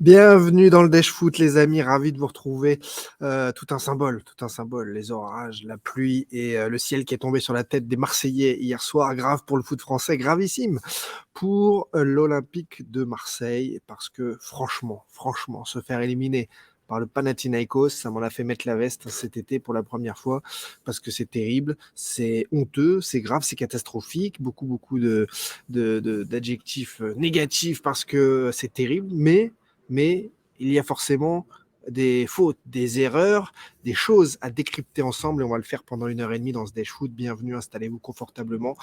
Bienvenue dans le Dash Foot, les amis. Ravi de vous retrouver. Tout un symbole, tout un symbole. Les orages, la pluie et le ciel qui est tombé sur la tête des Marseillais hier soir. Grave pour le foot français, gravissime pour l'Olympique de Marseille. Parce que franchement, se faire éliminer par le Panathinaikos, ça m'en a fait mettre la veste cet été pour la première fois. Parce que c'est terrible, c'est honteux, c'est grave, c'est catastrophique. Beaucoup d'adjectifs négatifs parce que c'est terrible. Mais il y a forcément des fautes, des erreurs, des choses à décrypter ensemble et on va le faire pendant 1 heure et demie dans ce Dash Foot. Bienvenue, installez-vous confortablement.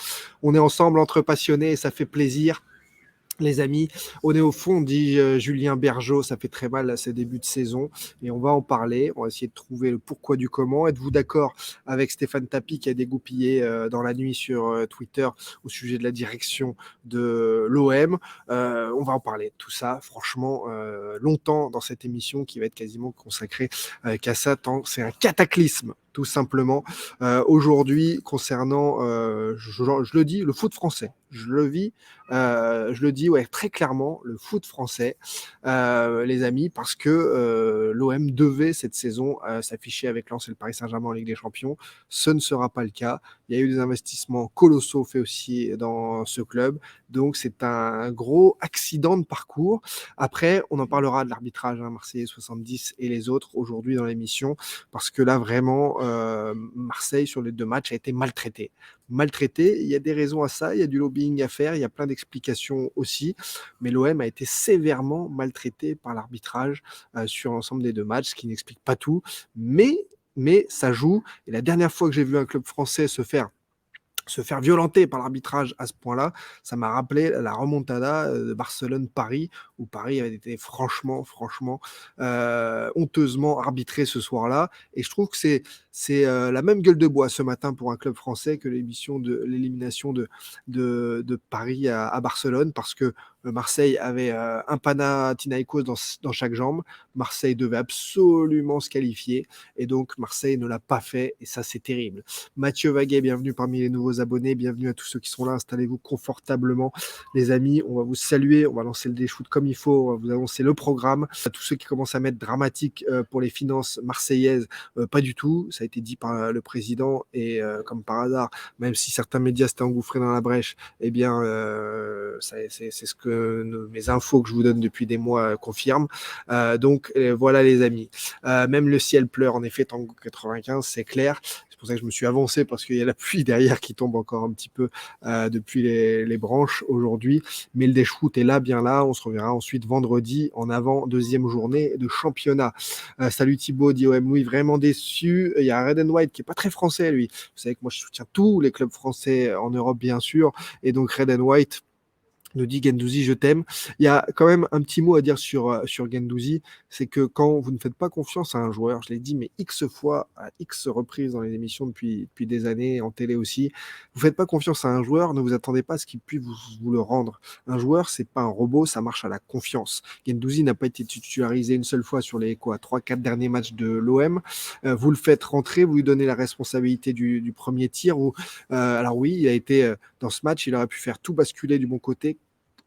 On est ensemble entre passionnés et ça fait plaisir. Les amis, on est au fond, dit Julien Bergeau, ça fait très mal à ces débuts de saison et on va en parler, on va essayer de trouver le pourquoi du comment. Êtes-vous d'accord avec Stéphane Tapie qui a dégoupillé dans la nuit sur Twitter au sujet de la direction de l'OM? On va en parler de tout ça, franchement, longtemps dans cette émission qui va être quasiment consacrée qu'à ça, tant c'est un cataclysme tout simplement. Aujourd'hui, concernant, je le dis, le foot français, je le vis, je le dis ouais, très clairement, le foot français, les amis, parce que l'OM devait cette saison s'afficher avec Lens et le Paris Saint-Germain en Ligue des Champions. Ce ne sera pas le cas. Il y a eu des investissements colossaux faits aussi dans ce club. Donc c'est un gros accident de parcours. Après, on en parlera de l'arbitrage, hein, Marseillais 70 et les autres aujourd'hui dans l'émission, parce que là vraiment, Marseille sur les 2 matchs a été maltraité. Maltraité, il y a des raisons à ça, il y a du lobbying à faire, il y a plein d'explications aussi, mais l'OM a été sévèrement maltraité par l'arbitrage sur l'ensemble des 2 matchs, ce qui n'explique pas tout, mais ça joue. Et la dernière fois que j'ai vu un club français se faire violenter par l'arbitrage à ce point-là, ça m'a rappelé la remontada de Barcelone-Paris, où Paris avait été franchement, honteusement arbitré ce soir-là. Et je trouve que c'est la même gueule de bois ce matin pour un club français que l'élimination de Paris à Barcelone, parce que Marseille avait un Panathinaikos dans chaque jambe. Marseille devait absolument se qualifier, et donc Marseille ne l'a pas fait, et ça c'est terrible. Mathieu Vaguet, bienvenue parmi les nouveaux abonnés, bienvenue à tous ceux qui sont là, installez-vous confortablement les amis, on va vous saluer, on va lancer le déchoute comme il faut, on va vous annoncer le programme. À tous ceux qui commencent à mettre dramatique pour les finances marseillaises, pas du tout, ça a été dit par le président et comme par hasard, même si certains médias s'étaient engouffrés dans la brèche, eh bien c'est ce que mes infos que je vous donne depuis des mois confirment. Donc voilà les amis, même le ciel pleure en effet, Tango 95, c'est clair. C'est pour ça que je me suis avancé, parce qu'il y a la pluie derrière qui tombe encore un petit peu depuis les branches aujourd'hui. Mais le Dash Foot est là, bien là. On se reverra ensuite vendredi en avant, deuxième journée de championnat. Salut Thibaut, dit OM Louis, vraiment déçu. Il y a Red and White qui est pas très français, lui. Vous savez que moi, je soutiens tous les clubs français en Europe, bien sûr. Et donc Red and White nous dit Gendouzi, je t'aime. Il y a quand même un petit mot à dire sur Gendouzi, c'est que quand vous ne faites pas confiance à un joueur, je l'ai dit mais X fois, à X reprises dans les émissions depuis des années, en télé aussi, vous ne faites pas confiance à un joueur, ne vous attendez pas à ce qu'il puisse vous le rendre. Un joueur, c'est pas un robot, ça marche à la confiance. Gendouzi n'a pas été titularisé une seule fois sur les 3-4 derniers matchs de l'OM. Vous le faites rentrer, vous lui donnez la responsabilité du premier tir. Alors oui, il a été dans ce match, il aurait pu faire tout basculer du bon côté,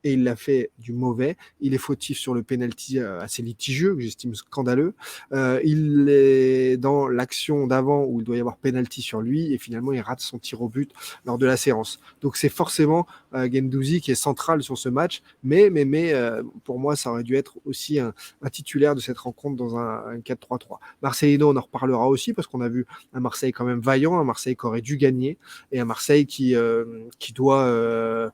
et il l'a fait du mauvais. Il est fautif sur le penalty assez litigieux, que j'estime scandaleux. Il est dans l'action d'avant où il doit y avoir penalty sur lui, et finalement il rate son tir au but lors de la séance. Donc c'est forcément Gendouzi qui est central sur ce match, mais pour moi ça aurait dû être aussi un titulaire de cette rencontre dans un 4-3-3. Marcelino, on en reparlera aussi, parce qu'on a vu un Marseille quand même vaillant, un Marseille qui aurait dû gagner, et un Marseille qui doit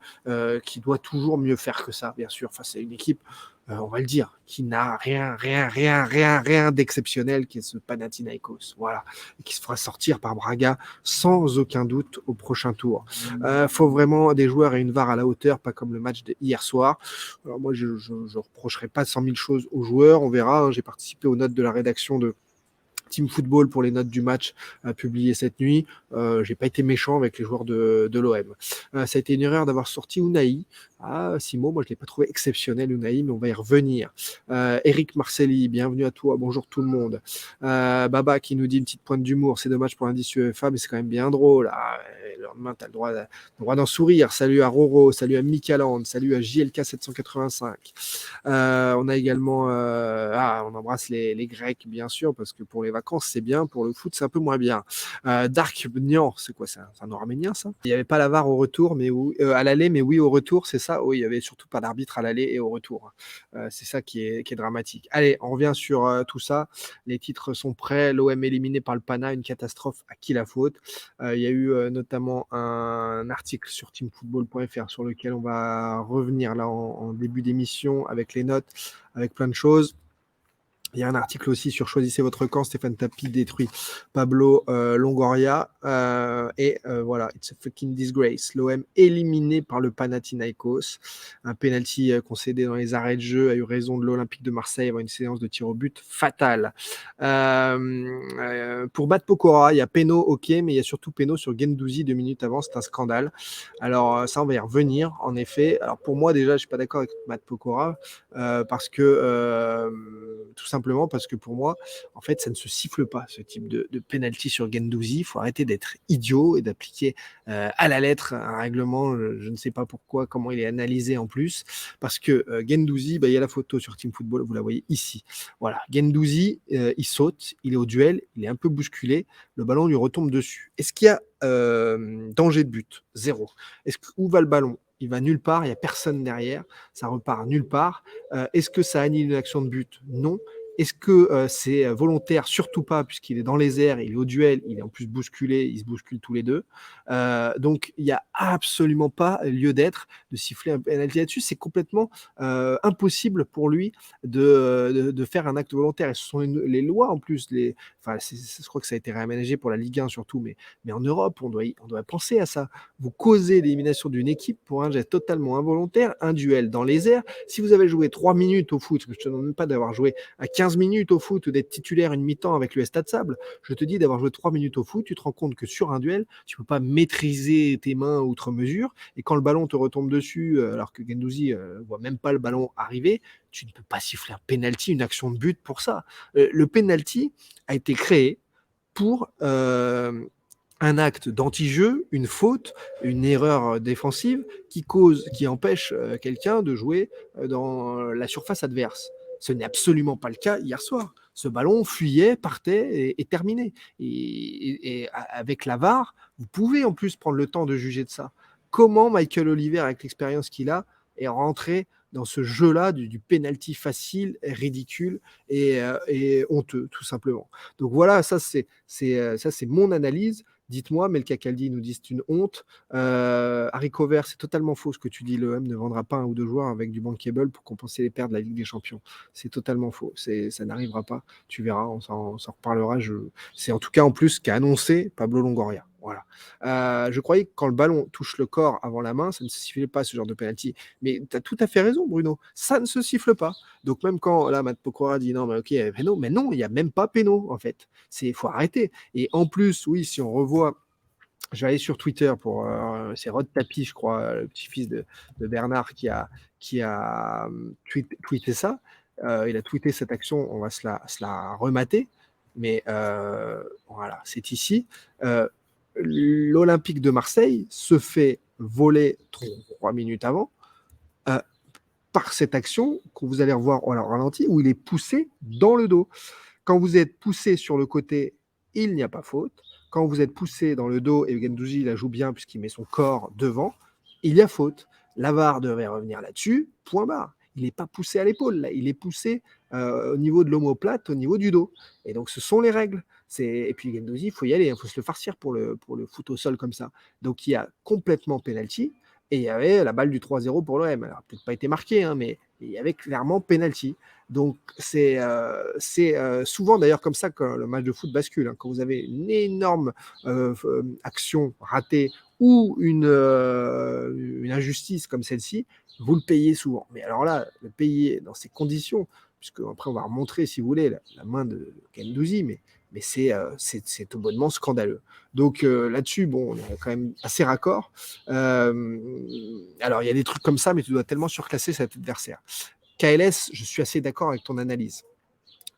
toujours mieux faire que ça, bien sûr. Enfin, c'est une équipe, on va le dire, qui n'a rien d'exceptionnel, qui est ce Panathinaikos, voilà, et qui se fera sortir par Braga sans aucun doute au prochain tour. Faut vraiment des joueurs et une VAR à la hauteur, pas comme le match d'hier soir. Alors moi, je reprocherai pas 100 000 choses aux joueurs, on verra. Hein, j'ai participé aux notes de la rédaction de Team Football pour les notes du match publiées cette nuit. J'ai pas été méchant avec les joueurs de l'OM. Ça a été une erreur d'avoir sorti Unai. Simo, moi je l'ai pas trouvé exceptionnel Unai, mais on va y revenir. Eric Marcelli, bienvenue à toi, bonjour tout le monde. Baba qui nous dit une petite pointe d'humour, c'est dommage pour l'indice UEFA, mais c'est quand même bien drôle. tu as le droit d'en sourire. Salut à Roro, salut à Mikaland, salut à JLK785. On a également, on embrasse les Grecs, bien sûr, parce que pour les vacances, c'est bien, pour le foot, c'est un peu moins bien. Dark Nian, c'est quoi ça? C'est un Arménien, ça? Il n'y avait pas la VAR au retour, mais à l'aller, mais oui, au retour, c'est ça? Oui, il n'y avait surtout pas d'arbitre à l'aller et au retour. C'est ça qui est dramatique. Allez, on revient sur tout ça. Les titres sont prêts. L'OM éliminé par le Pana, une catastrophe. À qui la faute? Il y a eu notamment un article sur teamfootball.fr sur lequel on va revenir là en début d'émission avec les notes, avec plein de choses. Il y a un article aussi sur Choisissez votre camp. Stéphane Tapi détruit Pablo Longoria. Voilà, it's a fucking disgrace. L'OM éliminé par le Panathinaikos. Un penalty concédé dans les arrêts de jeu a eu raison de l'Olympique de Marseille avant une séance de tir au but fatale. Pour battre Pokora, il y a Peno, ok, mais il y a surtout Peno sur Guendouzi 2 minutes avant. C'est un scandale. Alors, ça, on va y revenir, en effet. Alors, pour moi, déjà, je ne suis pas d'accord avec Matt Pokora parce que tout simplement parce que pour moi, en fait, ça ne se siffle pas, ce type de penalty sur Guendouzi. Il faut arrêter d'être idiot et d'appliquer à la lettre un règlement. Je ne sais pas pourquoi, comment il est analysé en plus. Parce que Guendouzi, il y a la photo sur Team Football, vous la voyez ici. Voilà, Guendouzi, il saute, il est au duel, il est un peu bousculé, le ballon lui retombe dessus. Est-ce qu'il y a danger de but? Zéro. Où va le ballon? Il va nulle part, il n'y a personne derrière, ça repart nulle part. Est-ce que ça annule une action de but? Non. Est-ce que c'est volontaire? Surtout pas, puisqu'il est dans les airs, il est au duel, il est en plus bousculé, ils se bousculent tous les deux. Donc, il n'y a absolument pas lieu d'être de siffler un penalty là-dessus. C'est complètement impossible pour lui de faire un acte volontaire. Et ce sont les lois en plus. Je crois que ça a été réaménagé pour la Ligue 1 surtout, mais en Europe, on doit penser à ça. Vous causez l'élimination d'une équipe pour un geste totalement involontaire, un duel dans les airs. Si vous avez joué 3 minutes au foot, je ne te demande même pas d'avoir joué à 15 minutes au foot ou d'être titulaire une mi-temps avec le Stade Sable, je te dis d'avoir joué 3 minutes au foot, tu te rends compte que sur un duel, tu ne peux pas maîtriser tes mains outre mesure, et quand le ballon te retombe dessus, alors que Guendouzi ne voit même pas le ballon arriver, tu ne peux pas siffler un penalty, une action de but pour ça. Le penalty a été créé pour un acte d'anti-jeu, une faute, une erreur défensive qui empêche quelqu'un de jouer dans la surface adverse. Ce n'est absolument pas le cas hier soir. Ce ballon fuyait, partait et terminait. Et avec la VAR, vous pouvez en plus prendre le temps de juger de ça. Comment Michael Oliver, avec l'expérience qu'il a, est rentré dans ce jeu-là du penalty facile, ridicule et honteux, tout simplement. Donc voilà, ça c'est mon analyse. Dites-moi, Melka Kaldi nous dit c'est une honte. Harry Vert, c'est totalement faux ce que tu dis. L'OM ne vendra pas un ou deux joueurs avec du bankable pour compenser les pertes de la Ligue des Champions. C'est totalement faux. Ça n'arrivera pas. Tu verras, on s'en reparlera. C'est en tout cas en plus ce qu'a annoncé Pablo Longoria. Voilà. Je croyais que quand le ballon touche le corps avant la main, ça ne se sifflait pas ce genre de penalty. Mais tu as tout à fait raison, Bruno. Ça ne se siffle pas. Donc même quand là, Matt Pokora dit non, mais ok, péno, mais non, il n'y a même pas péno en fait. Il faut arrêter. Et en plus, oui, si on revoit, je vais aller sur Twitter pour, c'est Rod Tapi, je crois, le petit-fils de Bernard qui a tweeté ça. Il a tweeté cette action, on va se la remater. Mais voilà, c'est ici. L'Olympique de Marseille se fait voler 3 minutes avant par cette action que vous allez revoir au ralenti où il est poussé dans le dos. Quand vous êtes poussé sur le côté, il n'y a pas faute. Quand vous êtes poussé dans le dos, et Guendouzi la joue bien puisqu'il met son corps devant, il y a faute. La VAR devrait revenir là-dessus, point barre. Il n'est pas poussé à l'épaule, là. Il est poussé au niveau de l'omoplate, au niveau du dos. Et donc, ce sont les règles. Et puis, Guendouzi, il faut y aller, il faut se le farcir pour le foot au sol comme ça. Donc, il y a complètement penalty. Et il y avait la balle du 3-0 pour l'OM. Alors, peut-être pas été marqué, hein, mais il y avait clairement penalty. Donc, c'est souvent d'ailleurs comme ça que le match de foot bascule. Hein. Quand vous avez une énorme action ratée ou une injustice comme celle-ci, vous le payez souvent. Mais alors là, le payer dans ces conditions, puisque après on va remontrer, si vous voulez, la main de Guendouzi, mais c'est tout bonnement scandaleux. Donc là-dessus, bon, on est quand même assez raccord. Alors, il y a des trucs comme ça, mais tu dois tellement surclasser cet adversaire. KLS, je suis assez d'accord avec ton analyse.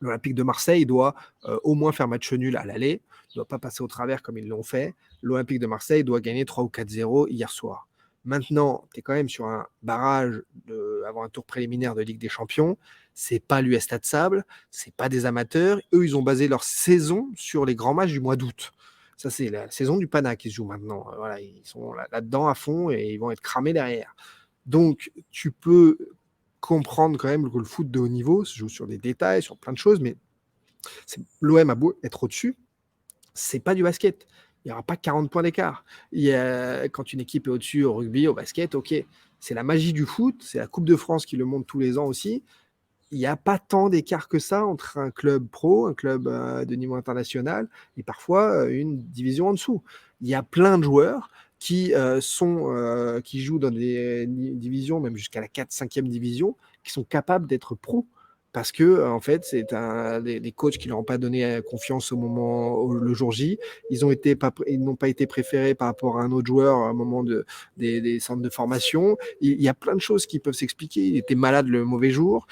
L'Olympique de Marseille doit au moins faire match nul à l'aller. ne doit pas passer au travers comme ils l'ont fait. L'Olympique de Marseille doit gagner 3 ou 4-0 hier soir. Maintenant, tu es quand même sur un barrage avant un tour préliminaire de Ligue des Champions. C'est pas l'US Stade Sable, c'est pas des amateurs. Eux, ils ont basé leur saison sur les grands matchs du mois d'août. Ça, c'est la saison du Pana qui se joue maintenant. Voilà, ils sont là-dedans à fond et ils vont être cramés derrière. Donc, tu peux comprendre quand même que le foot de haut niveau se joue sur des détails, sur plein de choses, mais l'OM a beau être au-dessus, c'est pas du basket. Il n'y aura pas 40 points d'écart. Quand une équipe est au-dessus au rugby, au basket, ok. C'est la magie du foot, c'est la Coupe de France qui le montre tous les ans aussi. Il n'y a pas tant d'écart que ça entre un club pro, un club de niveau international, et parfois une division en dessous. Il y a plein de joueurs qui jouent dans des divisions, même jusqu'à la 4-5e division, qui sont capables d'être pros. Parce que, en fait, c'est des coachs qui ne leur ont pas donné confiance le jour J. Ils n'ont pas été préférés par rapport à un autre joueur à un moment des centres de formation. Il y a plein de choses qui peuvent s'expliquer. Il était malade le mauvais jour.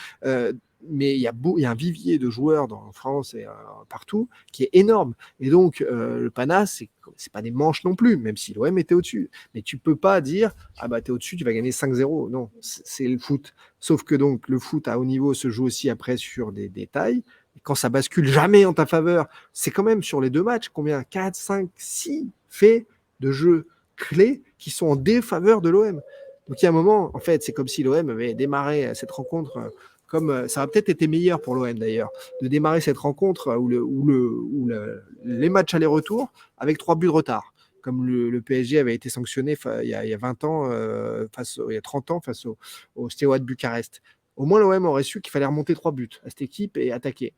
Mais il y a un vivier de joueurs en France et partout qui est énorme. Et donc, le Pana, c'est pas des manches non plus, même si l'OM était au-dessus. Mais tu peux pas dire, ah bah t'es au-dessus, tu vas gagner 5-0. Non, c'est le foot. Sauf que donc, le foot à haut niveau se joue aussi après sur des détails. Et quand ça bascule jamais en ta faveur, c'est quand même sur les 2 matchs, combien 4, 5, 6 faits de jeux clés qui sont en défaveur de l'OM. Donc il y a un moment, en fait, c'est comme si l'OM avait démarré cette rencontre comme ça a peut-être été meilleur pour l'OM d'ailleurs, de démarrer cette rencontre les matchs aller-retour avec 3 buts de retard, comme le PSG avait été sanctionné il y a 20 ans, il y a 30 ans face au Steaua de Bucarest. Au moins l'OM aurait su qu'il fallait remonter 3 buts à cette équipe et attaquer.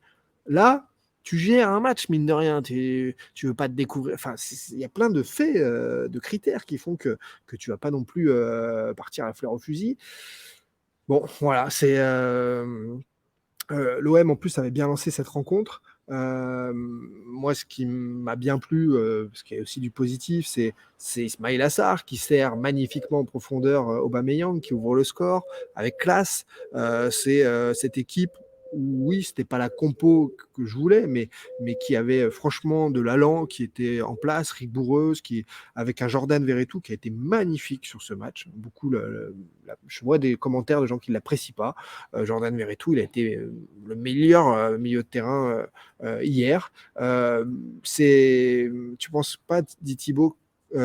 Là, tu gères un match, mine de rien, tu veux pas te découvrir. Enfin, il y a plein de faits, de critères qui font que tu vas pas non plus partir à la fleur au fusil. Bon, voilà, l'OM en plus avait bien lancé cette rencontre. Moi, ce qui m'a bien plu, parce qu'il y a aussi du positif, c'est Ismaïla Sarr qui sert magnifiquement en profondeur Aubameyang, qui ouvre le score avec classe. C'est cette équipe où, oui, c'était pas la compo que je voulais, mais qui avait franchement de l'allant, qui était en place, rigoureuse, avec un Jordan Verretou qui a été magnifique sur ce match. Beaucoup, je vois des commentaires de gens qui ne l'apprécient pas. Jordan Verretou, il a été le meilleur milieu de terrain hier. Tu penses pas, dit Thibaut,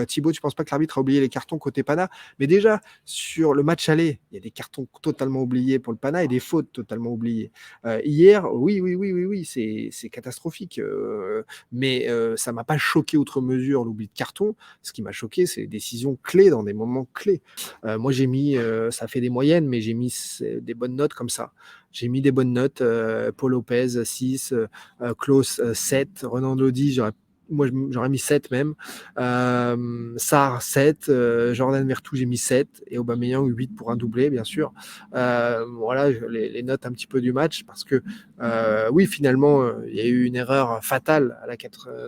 tu penses pas que l'arbitre a oublié les cartons côté Pana? Mais déjà, sur le match aller, il y a des cartons totalement oubliés pour le Pana et des fautes totalement oubliées. Hier, oui, c'est catastrophique. Mais ça m'a pas choqué outre mesure l'oubli de carton. Ce qui m'a choqué, c'est les décisions clés dans des moments clés. Moi, j'ai mis, ça fait des moyennes, mais j'ai mis des bonnes notes comme ça. J'ai mis des bonnes notes. Paul Lopez, 6, Klaus, 7, Renan Lodi, j'aurais mis 7 même. Sarr, 7. Jordan Verretou, j'ai mis 7. Et Aubameyang, 8 pour un doublé, bien sûr. Voilà, les notes un petit peu du match. Parce que, oui, finalement, il y a eu une erreur fatale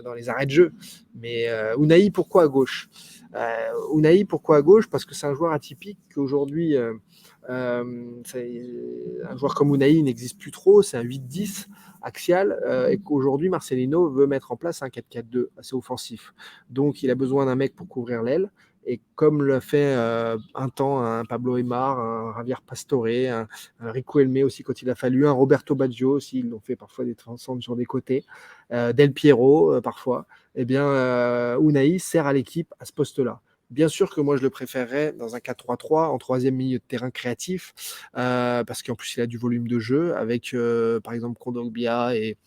dans les arrêts de jeu. Mais Unai, pourquoi à gauche? Unai, pourquoi à gauche? Parce que c'est un joueur atypique qu'aujourd'hui, un joueur comme Unai n'existe plus trop. C'est un 8-10 axial et qu'aujourd'hui Marcelino veut mettre en place un 4-4-2 assez offensif. Donc il a besoin d'un mec pour couvrir l'aile. Et comme l'a fait un temps un Pablo Aimar, un Javier Pastore, un Rico Elme aussi quand il a fallu, un Roberto Baggio aussi, ils l'ont fait parfois des transcendes sur des côtés, Del Piero parfois, eh bien Unai sert à l'équipe à ce poste-là. Bien sûr que moi je le préférerais dans un 4-3-3 en troisième milieu de terrain créatif parce qu'en plus il a du volume de jeu avec par exemple Kondogbia et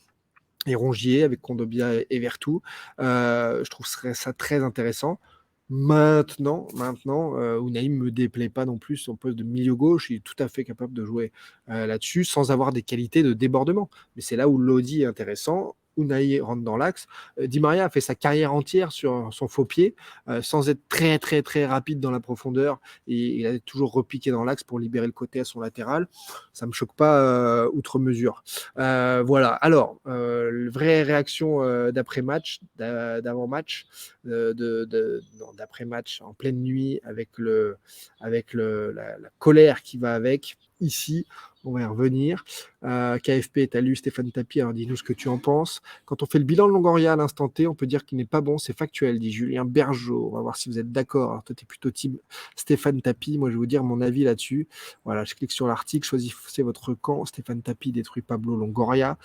Rongier, avec Kondogbia et Vertou. Je trouve ça très intéressant. Maintenant, Unai ne me déplaît pas non plus son poste de milieu gauche. Il est tout à fait capable de jouer là-dessus sans avoir des qualités de débordement. Mais c'est là où Lodi est intéressant. Unai rentre dans l'axe. Di Maria a fait sa carrière entière sur son faux pied, sans être très très très rapide dans la profondeur. Et il a toujours repiqué dans l'axe pour libérer le côté à son latéral. Ça me choque pas outre mesure. Voilà. Alors, vraie réaction d'après-match, d'avant-match, d'après-match en pleine nuit avec la colère qui va avec. ici. On va y revenir. KFP, tu as lu Stéphane Tapie, alors dis-nous ce que tu en penses. Quand on fait le bilan de Longoria à l'instant T, on peut dire qu'il n'est pas bon, c'est factuel, dit Julien Bergeau. On va voir si vous êtes d'accord. Alors toi, tu es plutôt team Stéphane Tapie. Moi, je vais vous dire mon avis là-dessus. Voilà, je clique sur l'article, choisissez votre camp. Stéphane Tapie détruit Pablo Longoria.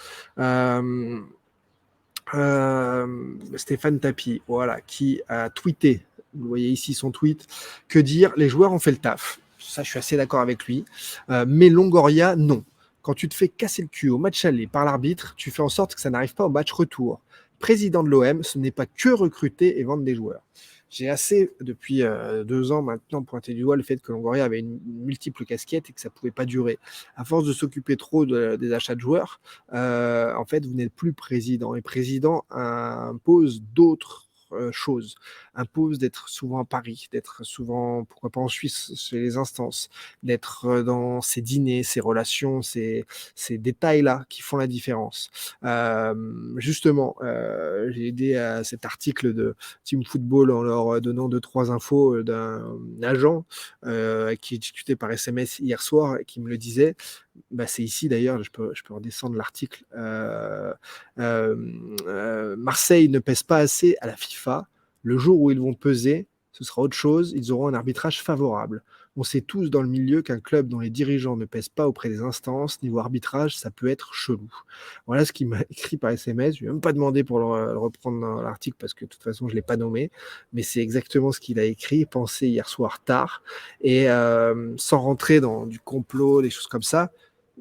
Euh, Stéphane Tapie, voilà, qui a tweeté, vous voyez ici son tweet, que dire, les joueurs ont fait le taf. Ça, je suis assez d'accord avec lui. Mais Longoria, non. Quand tu te fais casser le cul au match aller par l'arbitre, tu fais en sorte que ça n'arrive pas au match retour. Président de l'OM, ce n'est pas que recruter et vendre des joueurs. J'ai assez, depuis 2 ans maintenant, pointé du doigt le fait que Longoria avait une multiple casquette et que ça ne pouvait pas durer. À force de s'occuper trop des achats de joueurs, en fait, vous n'êtes plus président. Et président impose d'autres choses, impose d'être souvent à Paris, d'être souvent, pourquoi pas en Suisse, chez les instances, d'être dans ces dîners, ces relations, ces détails-là qui font la différence. Justement, j'ai aidé à cet article de Team Football en leur donnant 2-3 infos d'un agent qui discutait par SMS hier soir et qui me le disait. Bah, c'est ici d'ailleurs, je peux redescendre l'article. Marseille ne pèse pas assez à la FIFA. Le jour où ils vont peser, ce sera autre chose. Ils auront un arbitrage favorable. On sait tous dans le milieu qu'un club dont les dirigeants ne pèsent pas auprès des instances, niveau arbitrage, ça peut être chelou. Voilà ce qu'il m'a écrit par SMS. Je ne lui ai même pas demandé pour le reprendre dans l'article parce que de toute façon, je ne l'ai pas nommé. Mais c'est exactement ce qu'il a écrit, pensé hier soir tard. Et sans rentrer dans du complot, des choses comme ça,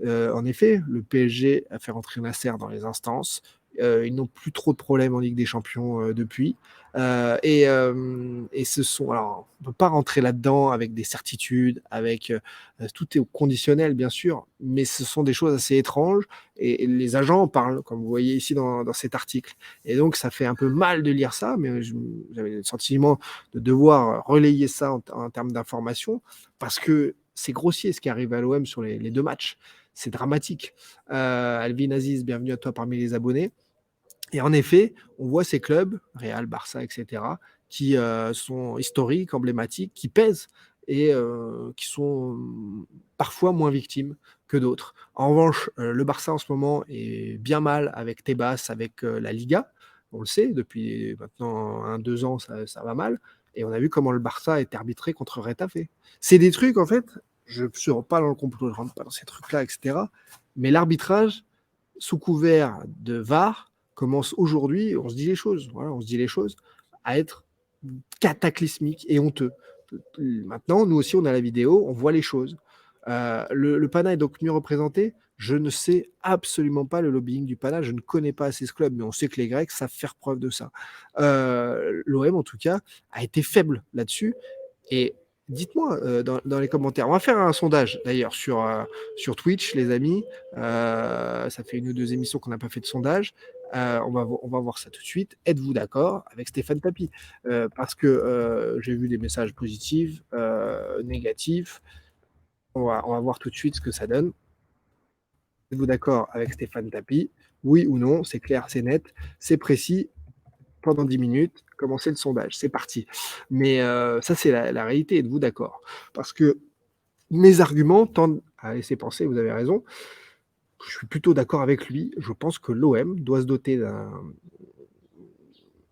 en effet, le PSG a fait rentrer Nasser dans les instances. Ils n'ont plus trop de problèmes en Ligue des Champions depuis. Et ce sont. Alors, on ne peut pas rentrer là-dedans avec des certitudes, avec. Tout est au conditionnel, bien sûr, mais ce sont des choses assez étranges. Et les agents en parlent, comme vous voyez ici dans cet article. Et donc, ça fait un peu mal de lire ça, mais j'avais le sentiment de devoir relayer ça en termes d'information, parce que c'est grossier ce qui arrive à l'OM sur les 2 matchs. C'est dramatique. Alvin Aziz, bienvenue à toi parmi les abonnés. Et en effet, on voit ces clubs, Real, Barça, etc., qui sont historiques, emblématiques, qui pèsent et qui sont parfois moins victimes que d'autres. En revanche, le Barça en ce moment est bien mal avec Tebas, avec la Liga. On le sait, depuis maintenant 1-2 ans, ça va mal. Et on a vu comment le Barça a été arbitré contre Retafe. C'est des trucs, en fait, je ne rentre pas dans le complot, je ne rentre pas dans ces trucs-là, etc. Mais l'arbitrage, sous couvert de VAR, commence aujourd'hui, on se dit les choses, voilà, on se dit les choses, à être cataclysmique et honteux. Maintenant, nous aussi, on a la vidéo, on voit les choses. Le PANA est donc mieux représenté. Je ne sais absolument pas le lobbying du PANA, je ne connais pas assez ce club, mais on sait que les Grecs savent faire preuve de ça. L'OM, en tout cas, a été faible là-dessus. Et dites-moi dans les commentaires, on va faire un sondage d'ailleurs sur Twitch, les amis. Ça fait 1 ou 2 émissions qu'on n'a pas fait de sondage. On va voir ça tout de suite. Êtes-vous d'accord avec Stéphane Tapie? Parce que j'ai vu des messages positifs, négatifs. On va voir tout de suite ce que ça donne. Êtes-vous d'accord avec Stéphane Tapie? Oui ou non? C'est clair, c'est net, c'est précis. Pendant 10 minutes, commencer le sondage. C'est parti. Mais ça, c'est la réalité. Êtes-vous d'accord? Parce que mes arguments tendent à laisser penser, vous avez raison, je suis plutôt d'accord avec lui. Je pense que l'OM doit se doter d'un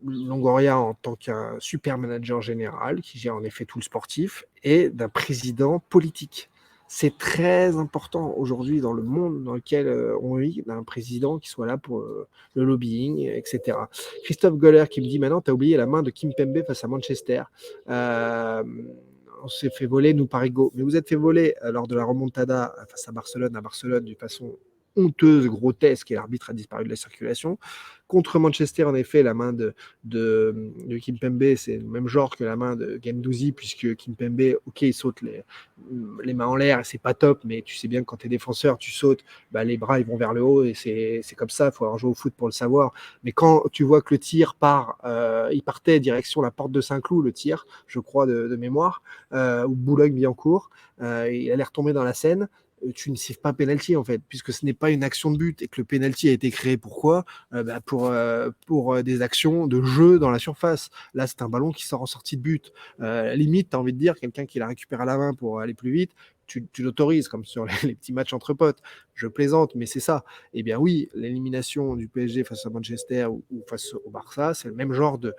Longoria en tant qu'un super manager général qui gère en effet tout le sportif et d'un président politique. C'est très important aujourd'hui dans le monde dans lequel on vit, d'un président qui soit là pour le lobbying, etc. Christophe Goller qui me dit maintenant, tu as oublié la main de Kim Pembe face à Manchester. On s'est fait voler, nous, par ego. Mais vous êtes fait voler lors de la remontada face à Barcelone, d'une façon honteuse, grotesque, et l'arbitre a disparu de la circulation. Contre Manchester, en effet, la main de Kimpembe, c'est le même genre que la main de Guendouzi, puisque Kimpembe, ok, il saute les mains en l'air, et c'est pas top, mais tu sais bien que quand tu es défenseur, tu sautes, bah, les bras ils vont vers le haut, et c'est comme ça, il faut avoir joué au foot pour le savoir. Mais quand tu vois que le tir part, il partait direction la porte de Saint-Cloud, le tir, je crois, de mémoire, ou Boulogne-Billancourt, il allait retomber dans la Seine, tu ne siffles pas penalty en fait, puisque ce n'est pas une action de but et que le penalty a été créé pourquoi pour des actions de jeu dans la surface. Là, c'est un ballon qui sort en sortie de but. Limite, tu as envie de dire quelqu'un qui la récupère à la main pour aller plus vite, tu l'autorises comme sur les petits matchs entre potes. Je plaisante, mais c'est ça. Eh bien oui, l'élimination du PSG face à Manchester ou face au Barça, c'est le même genre de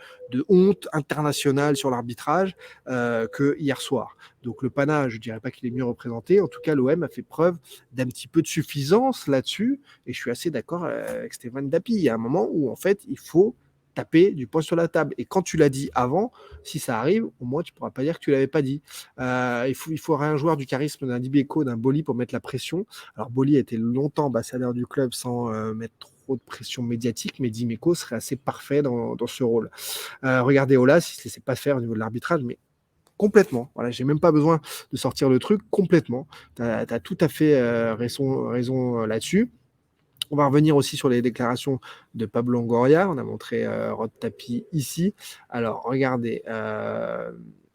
honte internationale sur l'arbitrage que hier soir. Donc le panache, je dirais pas qu'il est mieux représenté. En tout cas, l'OM a fait preuve d'un petit peu de suffisance là-dessus. Et je suis assez d'accord avec Stéphane Dapi. Il y a un moment où, en fait, il faut taper du poing sur la table. Et quand tu l'as dit avant, si ça arrive, au moins tu ne pourras pas dire que tu ne l'avais pas dit. Il faudrait un joueur du charisme d'un Dibeco, d'un Boli pour mettre la pression. Alors Boli a été longtemps ambassadeur du club sans mettre trop de pression médiatique, mais Dimeco serait assez parfait dans ce rôle. Regardez Olas, il ne se laissait pas faire au niveau de l'arbitrage, mais complètement. Voilà, j'ai même pas besoin de sortir le truc complètement. Tu as tout à fait raison là-dessus. On va revenir aussi sur les déclarations de Pablo Longoria. On a montré Rod Tapi ici. Alors, regardez,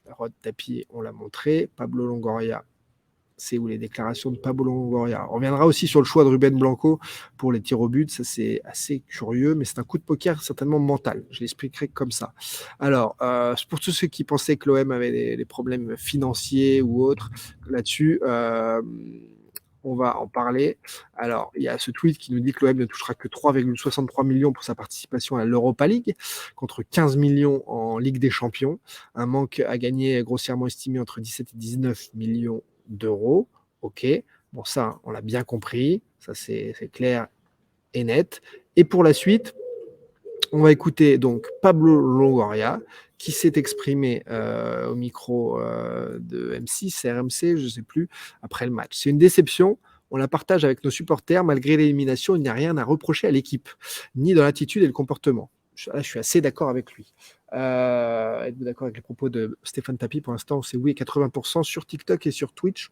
Rod Tapi, on l'a montré. Pablo Longoria, c'est où les déclarations de Pablo Longoria. On reviendra aussi sur le choix de Ruben Blanco pour les tirs au but. Ça, c'est assez curieux, mais c'est un coup de poker certainement mental. Je l'expliquerai comme ça. Alors, pour tous ceux qui pensaient que l'OM avait des problèmes financiers ou autres là-dessus, on va en parler. Alors, il y a ce tweet qui nous dit que l'OM ne touchera que 3,63 millions pour sa participation à l'Europa League, contre 15 millions en Ligue des Champions. Un manque à gagner grossièrement estimé entre 17 et 19 millions d'euros. OK. Bon, ça, on l'a bien compris. Ça, c'est clair et net. Et pour la suite, on va écouter donc Pablo Longoria, qui s'est exprimé au micro de M6, RMC, je ne sais plus, après le match. C'est une déception. On la partage avec nos supporters. Malgré l'élimination, il n'y a rien à reprocher à l'équipe, ni dans l'attitude et le comportement. Je suis assez d'accord avec lui. Êtes-vous d'accord avec les propos de Stéphane Tapi? Pour l'instant, c'est oui, 80% sur TikTok et sur Twitch.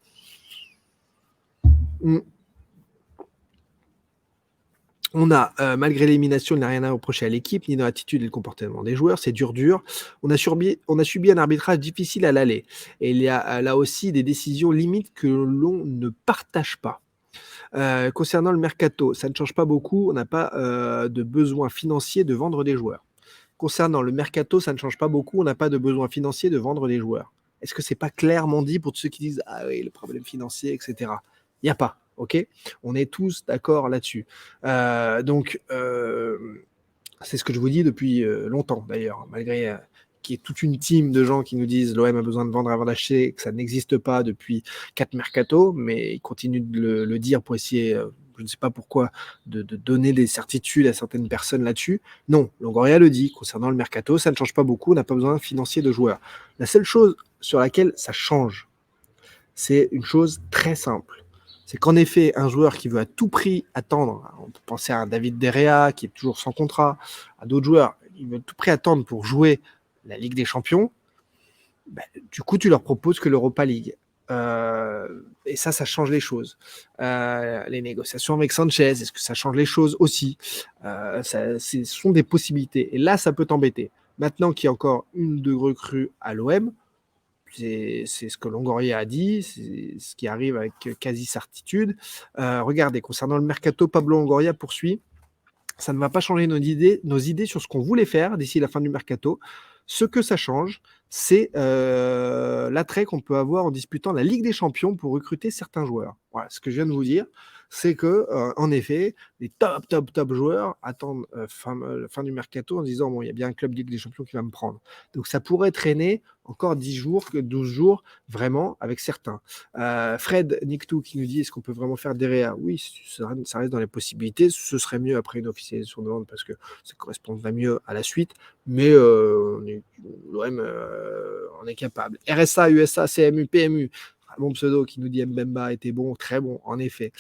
On a, malgré l'élimination, il n'a rien à reprocher à l'équipe, ni dans l'attitude et le comportement des joueurs. C'est dur. On a subi un arbitrage difficile à l'aller. Et il y a là aussi des décisions limites que l'on ne partage pas. Concernant le mercato, ça ne change pas beaucoup. On n'a pas de besoin financier de vendre des joueurs. Concernant le mercato, ça ne change pas beaucoup. On n'a pas de besoin financier de vendre des joueurs. Est-ce que c'est pas clairement dit pour tous ceux qui disent ah oui, le problème financier, etc. Il n'y a pas. OK? On est tous d'accord là-dessus. Donc, c'est ce que je vous dis depuis longtemps d'ailleurs, malgré qu'il y ait toute une team de gens qui nous disent l'OM a besoin de vendre avant d'acheter, que ça n'existe pas depuis 4 mercato, mais ils continuent de le dire pour essayer, je ne sais pas pourquoi, de donner des certitudes à certaines personnes là-dessus. Non, Longoria le dit, concernant le mercato, ça ne change pas beaucoup, on n'a pas besoin financier de joueurs. La seule chose sur laquelle ça change, c'est une chose très simple. C'est qu'en effet, un joueur qui veut à tout prix attendre, on peut penser à un David Derrea qui est toujours sans contrat, à d'autres joueurs, ils veulent à tout prix attendre pour jouer la Ligue des Champions, bah, du coup, tu leur proposes que l'Europa League. Et ça change les choses. Les négociations avec Sanchez, est-ce que ça change les choses aussi? Ce sont des possibilités. Et là, ça peut t'embêter. Maintenant qu'il y a encore une de recrues à l'OM, c'est ce que Longoria a dit, c'est ce qui arrive avec quasi-certitude. Regardez, concernant le mercato, Pablo Longoria poursuit. Ça ne va pas changer nos idées sur ce qu'on voulait faire d'ici la fin du mercato. Ce que ça change, c'est l'attrait qu'on peut avoir en disputant la Ligue des Champions pour recruter certains joueurs. Voilà, ce que je viens de vous dire, c'est que, en effet, les top joueurs attendent la fin du mercato en disant bon, il y a bien un club Ligue des Champions qui va me prendre. Donc ça pourrait traîner encore 10 jours, 12 jours, vraiment, avec certains. Fred Nictou qui nous dit est-ce qu'on peut vraiment faire derrière? Oui, ça reste dans les possibilités. Ce serait mieux après une officialisation de vente parce que ça correspondrait mieux à la suite. Mais l'OM en est capable. RSA, USA, CMU, PMU. Mon pseudo qui nous dit Mbemba était bon, très bon, en effet.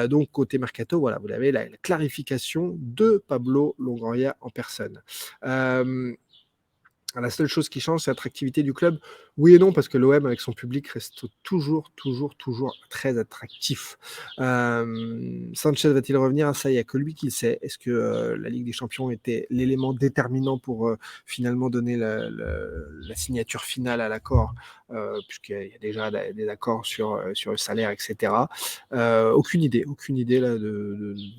Donc, côté Mercato, voilà, vous avez la clarification de Pablo Longoria en personne. La seule chose qui change, c'est l'attractivité du club. Oui et non, parce que l'OM, avec son public, reste toujours très attractif. Sanchez va-t-il revenir? Ça, il n'y a que lui qui le sait. Est-ce que la Ligue des Champions était l'élément déterminant pour finalement donner la signature finale à l'accord, puisqu'il y a déjà des accords sur le salaire, etc. Aucune idée là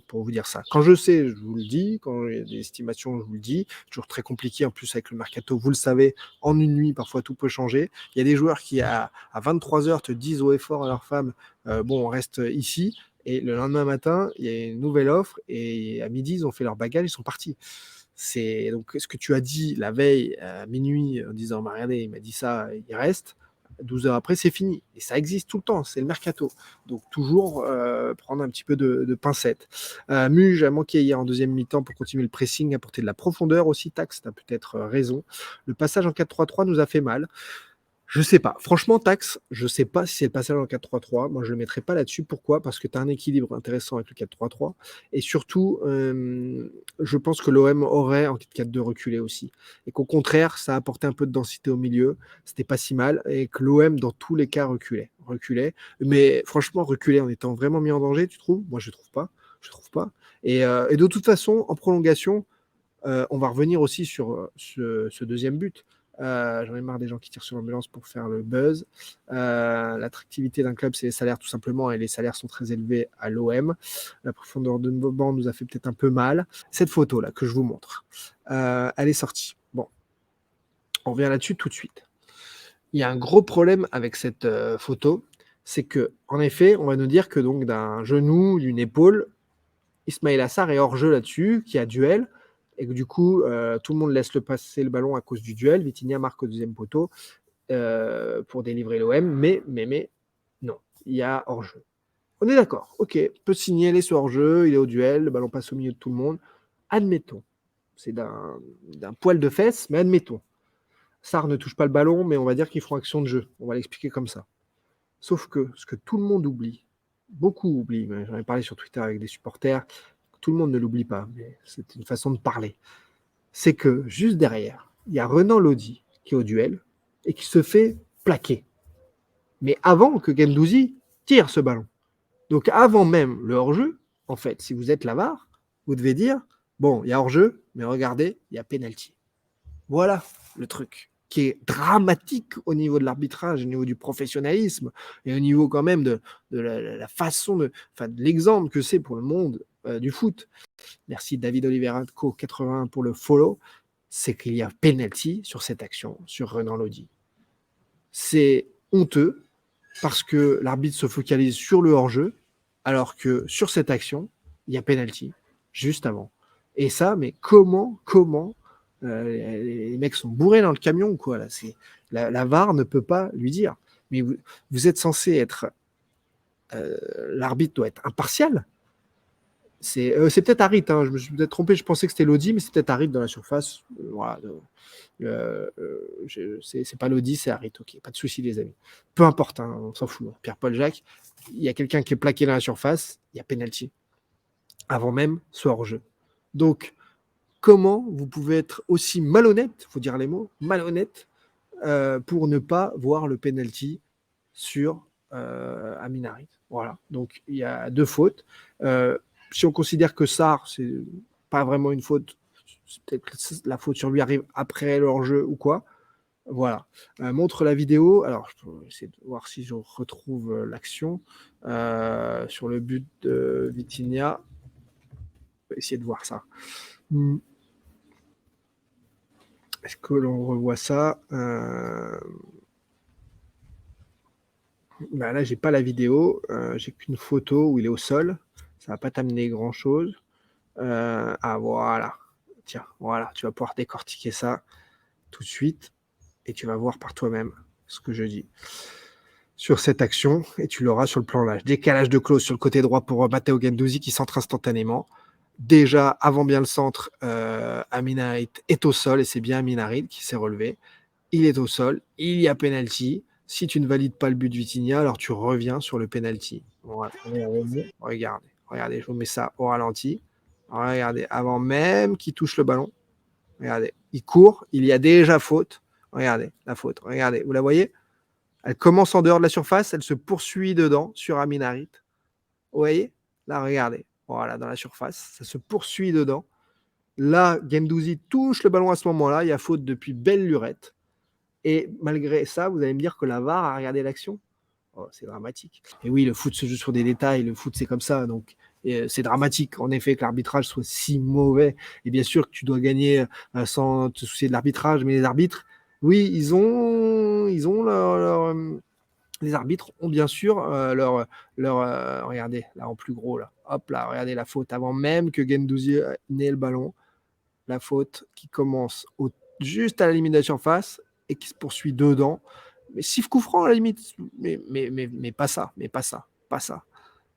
pour vous dire ça. Quand je sais, je vous le dis. Quand il y a des estimations, je vous le dis. Toujours très compliqué en plus avec le mercato. vous le savez, en une nuit, parfois tout peut changer. Il y a des joueurs qui, à 23h, te disent haut et fort à leur femme, bon, on reste ici. Et le lendemain matin, il y a une nouvelle offre et à midi, ils ont fait leur bagage, ils sont partis. C'est donc ce que tu as dit la veille à minuit en disant: «Bah, regardez, il m'a dit ça, il reste». 12 heures après, c'est fini et ça existe tout le temps, c'est le mercato. Donc toujours, prendre un petit peu de pincettes. Muge a manqué hier en deuxième mi-temps pour continuer le pressing, apporter de la profondeur aussi. Tax, tu as peut-être raison. Le passage en 4-3-3 nous a fait mal. Je sais pas. Franchement, Tax, je sais pas si c'est le passage en 4-3-3. Moi, je le mettrais pas là-dessus. Pourquoi? Parce que tu as un équilibre intéressant avec le 4-3-3 et surtout, je pense que l'OM aurait en 4-4-2 reculé aussi et qu'au contraire, ça apportait un peu de densité au milieu. C'était pas si mal et que l'OM, dans tous les cas, reculait. Mais franchement, reculait en étant vraiment mis en danger, tu trouves? Moi, je trouve pas. Je trouve pas et de toute façon, en prolongation, on va revenir aussi sur ce deuxième but. J'en ai marre des gens qui tirent sur l'ambulance pour faire le buzz. L'attractivité d'un club, c'est les salaires tout simplement, et les salaires sont très élevés à l'OM. La profondeur de nos bancs nous a fait peut-être un peu mal. Cette photo-là que je vous montre, elle est sortie. Bon, on revient là-dessus tout de suite. Il y a un gros problème avec cette photo, c'est que, en effet, on va nous dire que donc d'un genou, d'une épaule, Ismail Assar est hors jeu là-dessus, qui a duel, et que du coup, tout le monde laisse passer le ballon à cause du duel. Vitinha marque au deuxième poteau pour délivrer l'OM, mais non, il y a hors jeu. On est d'accord, ok, peut signaler ce hors jeu, il est au duel, le ballon passe au milieu de tout le monde. Admettons, c'est d'un poil de fesse, mais admettons. Sarr ne touche pas le ballon, mais on va dire qu'ils feront action de jeu. On va l'expliquer comme ça. Sauf que ce que tout le monde oublie, beaucoup oublient, mais j'en ai parlé sur Twitter avec des supporters, tout le monde ne l'oublie pas, mais c'est une façon de parler. C'est que juste derrière, il y a Renan Lodi qui est au duel et qui se fait plaquer. Mais avant que Gendouzi tire ce ballon. Donc avant même le hors-jeu, en fait, si vous êtes la VAR, vous devez dire, bon, il y a hors-jeu, mais regardez, il y a penalty. Voilà le truc qui est dramatique au niveau de l'arbitrage, au niveau du professionnalisme et au niveau quand même de la façon de l'exemple que c'est pour le monde du foot. Merci David Oliveira Co 81 pour le follow. C'est qu'il y a penalty sur cette action, sur Renan Lodi. C'est honteux parce que l'arbitre se focalise sur le hors-jeu, alors que sur cette action, il y a penalty juste avant. Et ça, mais comment les mecs sont bourrés dans le camion ou quoi là, la VAR ne peut pas lui dire. Mais vous êtes censé être l'arbitre doit être impartial. C'est peut-être Harit, hein, je me suis peut-être trompé, je pensais que c'était Lodi, mais c'est peut-être Harit dans la surface. Voilà, c'est pas Lodi, c'est Harit, ok, pas de souci les amis. Peu importe, hein, on s'en fout. Pierre-Paul Jacques, il y a quelqu'un qui est plaqué dans la surface, il y a penalty. Avant même ce hors-jeu. Donc, comment vous pouvez être aussi malhonnête, il faut dire les mots, malhonnête, pour ne pas voir le penalty sur Amin Harit. Voilà, donc il y a deux fautes. Si on considère que Sarr, c'est pas vraiment une faute, peut-être que la faute sur lui arrive après leur jeu ou quoi. Voilà. Montre la vidéo. Alors, je peux essayer de voir si je retrouve l'action sur le but de Vitinha. Je vais essayer de voir ça. Est-ce que l'on revoit ça Bah là, j'ai pas la vidéo. J'ai qu'une photo où il est au sol. Ça va pas t'amener grand-chose. Ah, voilà. Tiens, voilà. Tu vas pouvoir décortiquer ça tout de suite et tu vas voir par toi-même ce que je dis sur cette action et tu l'auras sur le plan là. Décalage de clause sur le côté droit pour Matteo Gendouzi qui centre instantanément. Déjà, avant bien le centre, Amin Harit est au sol et c'est bien Amin Harit qui s'est relevé. Il est au sol, il y a penalty. Si tu ne valides pas le but de Vitinha, alors tu reviens sur le penalty. Voilà. Regardez, je vous mets ça au ralenti. Regardez, avant même qu'il touche le ballon, regardez, il court, il y a déjà faute. Regardez, la faute, regardez, vous la voyez? Elle commence en dehors de la surface, elle se poursuit dedans sur Amin Harit. Vous voyez? Là, regardez, voilà, dans la surface, ça se poursuit dedans. Là, Gendouzi touche le ballon à ce moment-là, il y a faute depuis belle lurette. Et malgré ça, vous allez me dire que la VAR a regardé l'action? Oh, c'est dramatique. Et oui, le foot se joue sur des détails, le foot c'est comme ça, donc Et c'est dramatique, en effet, que l'arbitrage soit si mauvais. Et bien sûr que tu dois gagner sans te soucier de l'arbitrage, mais les arbitres, oui, les arbitres ont bien sûr regardez, là en plus gros, là, hop là, regardez la faute avant même que Guendouzi n'ait le ballon, la faute qui commence juste à la limite de la surface et qui se poursuit dedans. Mais siffle coup franc à la limite, mais pas ça, pas ça.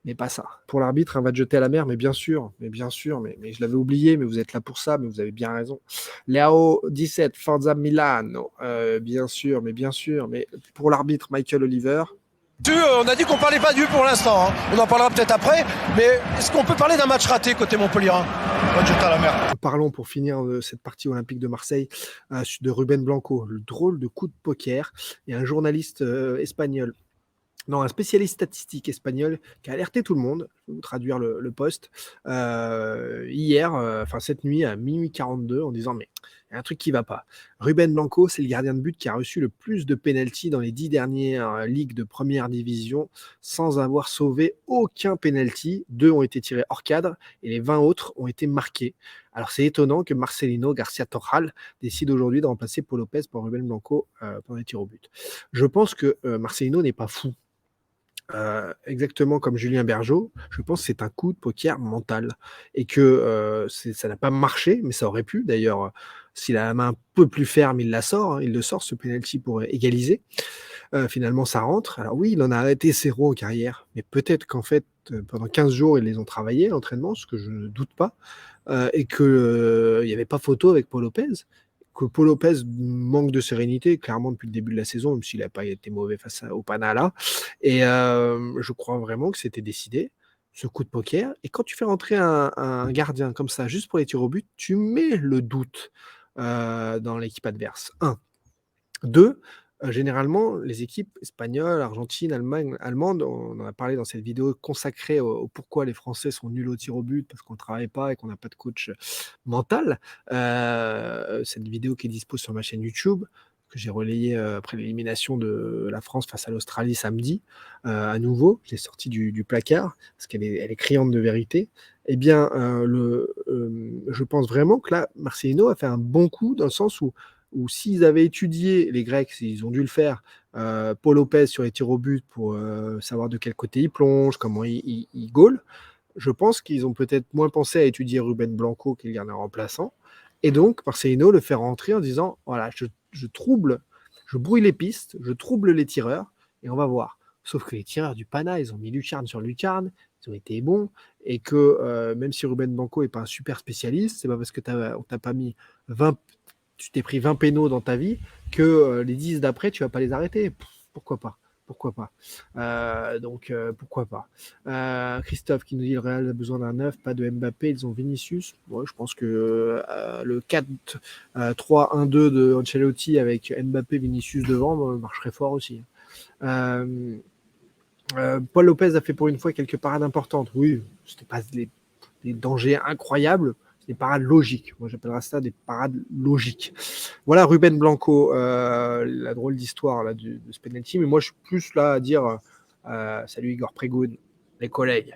Mais pas ça. Pour l'arbitre, un va te jeter à la mer, mais bien sûr, mais je l'avais oublié, mais vous êtes là pour ça, mais vous avez bien raison. Léao 17, Forza Milano, bien sûr, mais pour l'arbitre Michael Oliver. On a dit qu'on parlait pas de but pour l'instant, hein. On en parlera peut-être après, mais est-ce qu'on peut parler d'un match raté côté Montpellierin? Va te jeter à la mer. Parlons pour finir de cette partie olympique de Marseille de Ruben Blanco, le drôle de coup de poker, et un journaliste espagnol. Non, un spécialiste statistique espagnol qui a alerté tout le monde, je vais vous traduire le post, hier, cette nuit à minuit 42, en disant mais il y a un truc qui va pas. Ruben Blanco, c'est le gardien de but qui a reçu le plus de pénaltys dans les 10 dernières ligues de première division sans avoir sauvé aucun pénalty. 2 ont été tirés hors cadre et les 20 autres ont été marqués. Alors c'est étonnant que Marcelino Garcia Toral décide aujourd'hui de remplacer Paul Lopez pour Ruben Blanco pendant les tirs au but. Je pense que Marcelino n'est pas fou. Exactement comme Julien Bergeau, je pense que c'est un coup de poker mental et que ça n'a pas marché, mais ça aurait pu. D'ailleurs, s'il a la main un peu plus ferme, il la sort, hein, il le sort ce penalty pour égaliser. Finalement, ça rentre. Alors oui, il en a arrêté 0 en carrière, mais peut-être qu'en fait, pendant 15 jours, ils les ont travaillés, l'entraînement, ce que je ne doute pas, et qu'il n'y avait pas photo avec Paul Lopez. Que Paul Lopez manque de sérénité, clairement, depuis le début de la saison, même s'il n'a pas été mauvais face au Panala. Et je crois vraiment que c'était décidé, ce coup de poker. Et quand tu fais rentrer un gardien comme ça, juste pour les tirs au but, tu mets le doute dans l'équipe adverse. 1. 2, généralement, les équipes espagnoles, argentines, allemandes, on en a parlé dans cette vidéo consacrée au pourquoi les Français sont nuls au tir au but, parce qu'on ne travaille pas et qu'on n'a pas de coach mental. Cette vidéo qui est dispo sur ma chaîne YouTube, que j'ai relayée après l'élimination de la France face à l'Australie samedi, à nouveau, je l'ai sortie du placard, parce qu'elle est criante de vérité. Eh bien, je pense vraiment que là, Marcelino a fait un bon coup, dans le sens où s'ils avaient étudié, les Grecs, ils ont dû le faire, Paul Lopez sur les tirs au but pour savoir de quel côté il plonge, comment il goal, je pense qu'ils ont peut-être moins pensé à étudier Ruben Blanco, qui est le gardien remplaçant, et donc Marcelino le faire rentrer en disant voilà, je brouille les pistes, je trouble les tireurs, et on va voir. Sauf que les tireurs du Pana, ils ont mis lucarne sur lucarne, ils ont été bons, et que même si Ruben Blanco n'est pas un super spécialiste, c'est pas parce que on t'a pas mis 20 tu t'es pris 20 pénaux dans ta vie que les 10 d'après, tu vas pas les arrêter. Pourquoi pas? Pourquoi pas? Pourquoi pas? Christophe qui nous dit le Real a besoin d'un neuf, pas de Mbappé, ils ont Vinicius. Ouais, je pense que le 4-3-1-2 de Ancelotti avec Mbappé, Vinicius devant marcherait fort aussi. Paul Lopez a fait pour une fois quelques parades importantes. Oui, c'était pas des dangers incroyables, des parades logiques. Moi, j'appellerais ça des parades logiques. Voilà Ruben Blanco, la drôle d'histoire là, de ce penalty. Mais moi, je suis plus là à dire salut Igor Pregoun, les collègues.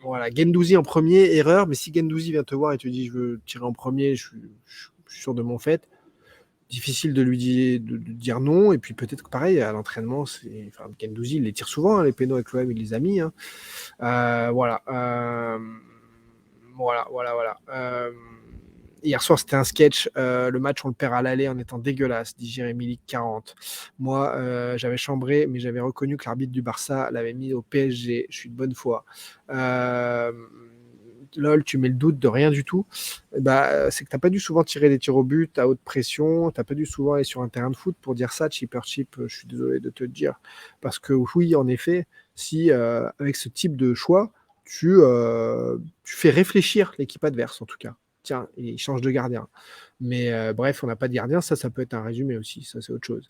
Voilà, Guendouzi en premier, erreur. Mais si Guendouzi vient te voir et te dit je veux tirer en premier, je suis sûr de mon fait. Difficile de lui dire non. Et puis peut-être que pareil, à l'entraînement, Guendouzi, il les tire souvent, hein, les pénaux avec l'OM, il les a mis. Hein. Voilà. Hier soir, c'était un sketch. Le match, on le perd à l'aller en étant dégueulasse, dit Jérémy Ligue 40. Moi, j'avais chambré, mais j'avais reconnu que l'arbitre du Barça l'avait mis au PSG. Je suis de bonne foi. Lol, tu mets le doute de rien du tout. C'est que tu n'as pas dû souvent tirer des tirs au but à haute pression. Tu n'as pas dû souvent aller sur un terrain de foot pour dire ça, Cheaper Chip. Je suis désolé de te le dire. Parce que oui, en effet, si avec ce type de choix, tu fais réfléchir l'équipe adverse, en tout cas. Tiens, il change de gardien. Mais bref, on n'a pas de gardien. Ça peut être un résumé aussi. Ça, c'est autre chose.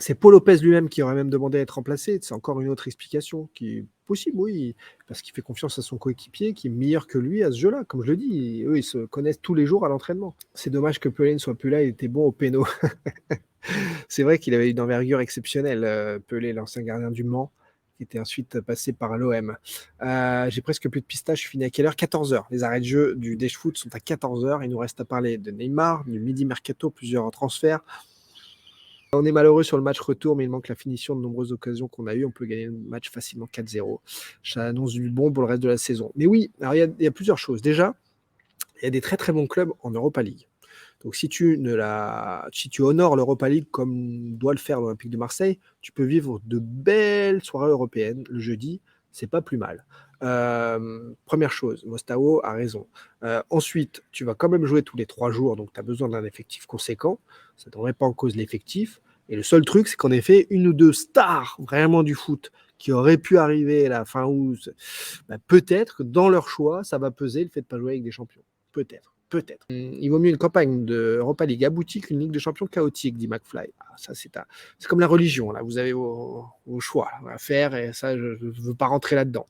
C'est Paul Lopez lui-même qui aurait même demandé à être remplacé. C'est encore une autre explication qui est possible, oui, parce qu'il fait confiance à son coéquipier qui est meilleur que lui à ce jeu-là. Comme je le dis, eux, ils se connaissent tous les jours à l'entraînement. C'est dommage que Pelé ne soit plus là, il était bon au péno. C'est vrai qu'il avait une envergure exceptionnelle, Pelé, l'ancien gardien du Mans. qui était ensuite passé par l'OM. J'ai presque plus de pistaches, je finis à quelle heure? 14h. Les arrêts de jeu du Dash Foot sont à 14h. Il nous reste à parler de Neymar, du Midi Mercato, plusieurs transferts. On est malheureux sur le match retour, mais il manque la finition de nombreuses occasions qu'on a eues. On peut gagner le match facilement 4-0. Ça annonce du bon pour le reste de la saison. Mais oui, alors il y a plusieurs choses. Déjà, il y a des très très bons clubs en Europa League. Donc si tu honores l'Europa League comme doit le faire l'Olympique de Marseille, tu peux vivre de belles soirées européennes le jeudi, c'est pas plus mal. Première chose, Mostao a raison. Ensuite, tu vas quand même jouer tous les 3 jours, donc tu as besoin d'un effectif conséquent. Ça ne remet pas en cause l'effectif. Et le seul truc, c'est qu'en effet, une ou deux stars vraiment du foot qui auraient pu arriver à la fin août, peut-être que dans leur choix, ça va peser le fait de ne pas jouer avec des champions. Peut-être. Il vaut mieux une campagne de Europa League aboutie qu'une Ligue de Champions chaotique, dit McFly. Ça, c'est comme la religion. Là. Vous avez vos choix à faire et ça, je ne veux pas rentrer là-dedans.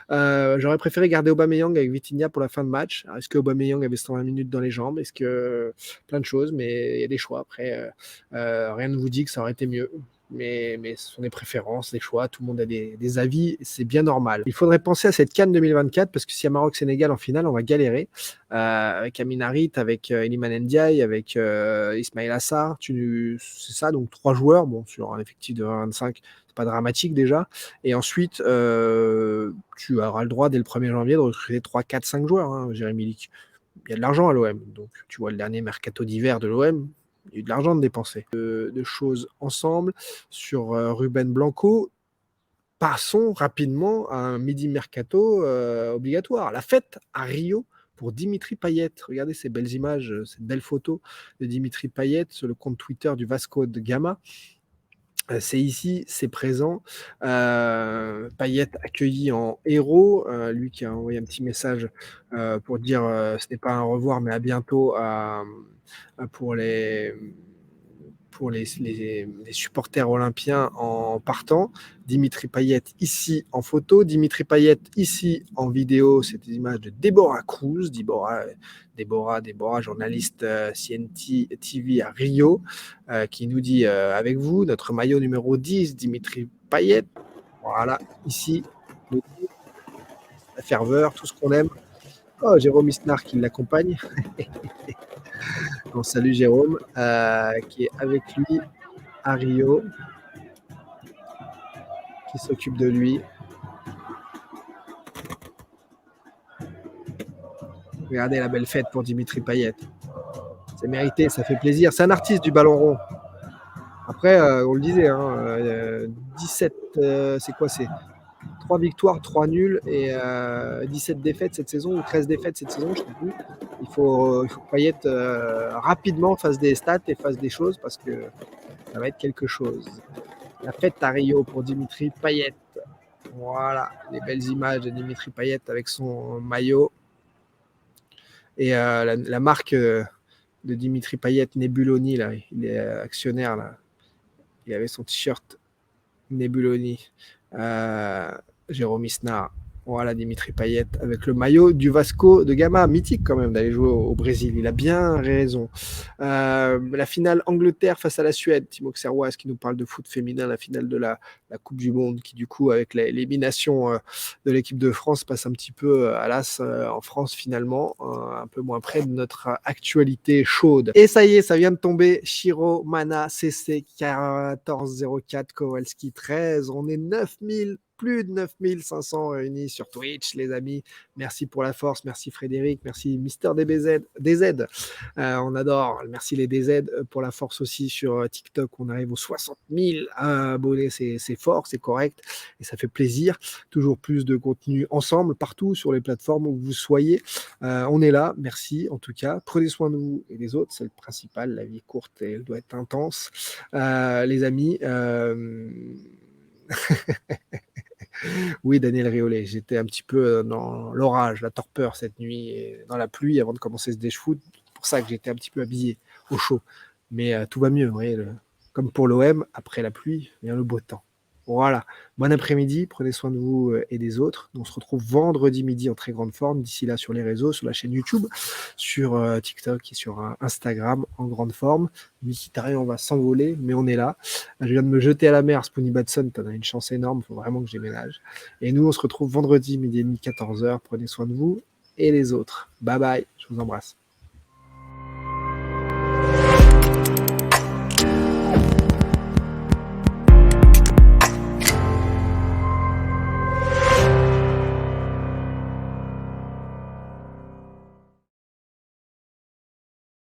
J'aurais préféré garder Aubameyang avec Vitinha pour la fin de match. Alors, est-ce que Aubameyang avait 120 minutes dans les jambes? Est-ce que plein de choses, mais il y a des choix. Après, rien ne vous dit que ça aurait été mieux. Mais ce sont des préférences, des choix, tout le monde a des avis, c'est bien normal. Il faudrait penser à cette CAN 2024 parce que s'il y a Maroc-Sénégal en finale, on va galérer. Avec Amin Harit, avec Iliman Ndiaye, avec Ismail Assar, c'est ça, donc 3 joueurs, bon, sur un effectif de 25, c'est pas dramatique déjà. Et ensuite, tu auras le droit dès le 1er janvier de recruter 3, 4, 5 joueurs, hein, Jérémy Lick. Il y a de l'argent à l'OM, donc tu vois le dernier mercato d'hiver de l'OM, il y a eu de l'argent de dépenser. De choses ensemble sur Ruben Blanco. Passons rapidement à un midi mercato obligatoire. La fête à Rio pour Dimitri Payet. Regardez ces belles images, cette belle photo de Dimitri Payet sur le compte Twitter du Vasco de Gama. C'est ici, c'est présent. Payet accueilli en héros, lui qui a envoyé un petit message pour dire ce n'est pas un au revoir, mais à bientôt pour les supporters olympiens en partant. Dimitri Payet ici en photo, Dimitri Payet ici en vidéo. C'est des images de Deborah Cruz, Deborah, journaliste CNT TV à Rio, qui nous dit avec vous, notre maillot numéro 10, Dimitri Payet. Voilà, ici, la ferveur, tout ce qu'on aime. Oh, Jérôme Isnard qui l'accompagne. Bon, salut Jérôme, qui est avec lui à Rio, qui s'occupe de lui. Regardez la belle fête pour Dimitri Payet. C'est mérité, ça fait plaisir. C'est un artiste du ballon rond. Après, on le disait, 17, c'est quoi? C'est 3 victoires, 3 nuls et 17 défaites cette saison, ou 13 défaites cette saison, je ne sais plus. Il faut que Payet rapidement fasse des stats et fasse des choses parce que ça va être quelque chose. La fête à Rio pour Dimitri Payet. Voilà, les belles images de Dimitri Payet avec son maillot. Et la marque de Dimitri Payet, Nebuloni, là, il est actionnaire, là. Il avait son t-shirt Nebuloni. Jérôme Isnard. Voilà, Dimitri Payet avec le maillot du Vasco de Gama, mythique quand même d'aller jouer au Brésil. Il a bien raison. La finale Angleterre face à la Suède, Timo Xerrois qui nous parle de foot féminin, la finale de la Coupe du Monde qui du coup avec l'élimination de l'équipe de France passe un petit peu à l'as en France finalement, un peu moins près de notre actualité chaude. Et ça y est, ça vient de tomber. Shiro Mana CC 1404 Kowalski 13. On est 9000. Plus de 9500 réunis sur Twitch, les amis. Merci pour la force. Merci Frédéric. Merci Mister DZ. On adore. Merci les DZ pour la force aussi sur TikTok. On arrive aux 60 000 abonnés. C'est fort, c'est correct. Et ça fait plaisir. Toujours plus de contenu ensemble, partout sur les plateformes où vous soyez. On est là. Merci en tout cas. Prenez soin de vous et des autres. C'est le principal. La vie est courte et elle doit être intense. Les amis. Oui, Daniel Riolet, j'étais un petit peu dans l'orage, la torpeur cette nuit, et dans la pluie avant de commencer ce Dash Foot. C'est pour ça que j'étais un petit peu habillé au chaud. Mais tout va mieux, vous voyez, comme pour l'OM, après la pluie vient le beau temps. Voilà. Bon après-midi, prenez soin de vous et des autres. On se retrouve vendredi midi en très grande forme. D'ici là, sur les réseaux, sur la chaîne YouTube, sur TikTok et sur Instagram en grande forme. Mkhitaryan, on va s'envoler, mais on est là. Je viens de me jeter à la mer, Spoony Batson, t'en as une chance énorme, il faut vraiment que je déménage. Et nous, on se retrouve vendredi midi et demi, 14h. Prenez soin de vous et les autres. Bye bye, je vous embrasse.